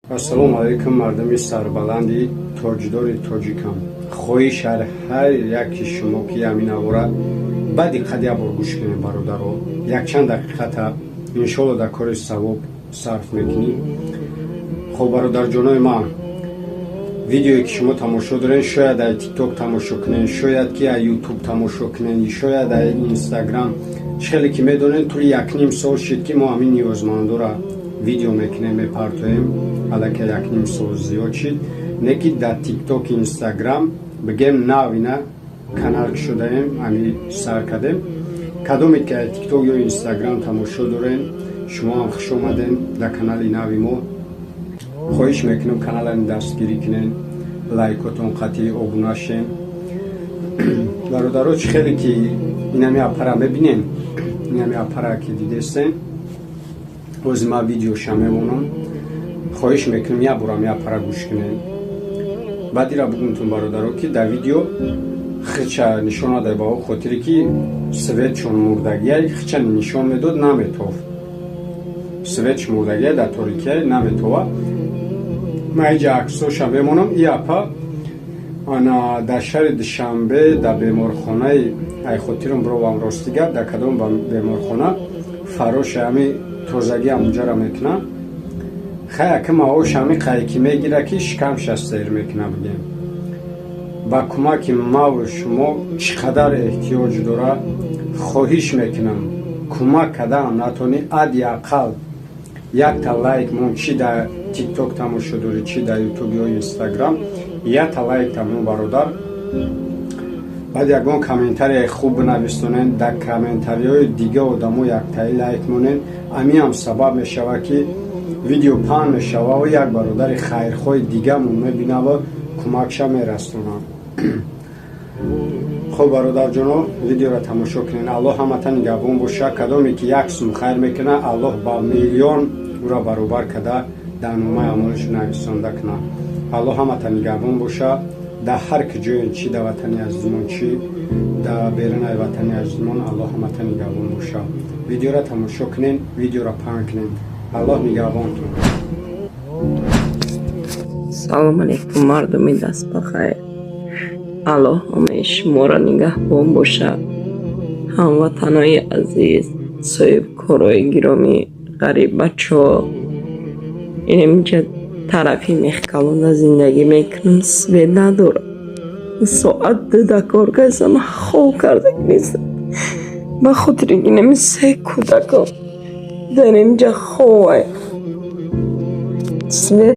Ассалому алайкум мардами сарбаланди тоҷдори тоҷикам. Хоҳиш ҳар яки шумо ки ҳамин авора ба диққат як бор гӯш кунед бародаро. Якчанд дақиқата иншоалло дар кори савоб сарф мекунед. хоб бародарҷонои ман, видеое ки шумо тамошо доред, шояд дар тикток тамошо кунед, шояд ки дар ютуб тамошо кунед, шояд дар инстаграм, чхеле ки медонед тури 1.5 сол шид ки мо ҳамин ниёзмандора видео мекунем, мепартоем. алака 1.5 сол зиёд шид. Не ки дар тикток, инстаграм бигем навина канал ки шудаем, ами сар кардем. кадоме ки дар тикток ё инстаграм тамошо дорем, шумо ҳам хуш омадем дар канали нави мо. хоҳиш мекунам каналани дастгирӣ кунед, лайкотон қатъи обуна шен. бародаро, чхеле ки инами аппара мебинем, инами аппара ки дидестем, ози ман видеоша мемонам. хоҳиш мекунам як борам як аппара гӯш кунед. баъдира бугумтун бародаро ки дар видео хича нишон надай ба хотире ки свет чун мурдагия хича нишон медод, наметофт. свет мурдагия дар торикия наметова. ман иҷа аксоша мемонам. И апа ана дар шаҳри душанбе дар беморхонаи ай хотирам бировам рости гап, дар кадом беморхона фароша ҳами тозагӣ ҳамунҷара мекунам. хай яка маош ҳами қайки мегира ки шикамша сайр мекуна бигем. ба кӯмаки маву шумо чӣ қадар эҳтиёҷ дора, хоҳиш мекунам кӯмак кардан натони ади ақал якта лайк мон чӣ дар тикток тамошо дорӣ, чӣ дар ютуб ё инстаграм, якта лайк тамон бародар. баъд ягон комментарияи хуб бинависонен, дар комментариҳои дига одамо яктаи лайк монен. амиам сабаб мешавад ки видео паҳн мешава ва як бародари хайрхоҳи дигамон мебинава, кӯмакша мерасонам. хуб бародарҷоно, видеоро тамошо кунед. аллоҳ ҳаматан нигоҳбон боша. кадоме ки як сум хайр мекунад, аллоҳ ба миллион ӯро баробар карда дар номаи амолиш нависонда кунад. аллоҳ ҳаматан нигоҳбон боша. дар ҳар куҷоен, чӣ дар ватани азизмон, чӣ дар берунаи ватани азизмон, аллоҳ ҳаматан нигоҳбон боша. видеоро тамошо кунед, видеоро паҳн кунед. аллоҳ нигоҳбонтон. салом алейкум мардуми даст ба хайр. аллоҳ ҳамаи шуморо нигоҳбон боша. ҳамватанои азиз, соҳибкорои гиромӣ, ғариб бачаҳо, инҷа тарафи мехкалонда зиндагӣ мекунам, свет надорам. соат 2 кор кардам, хоб карда нестам. ба хотири инами 3 кӯдакам дар инҷа ховай свет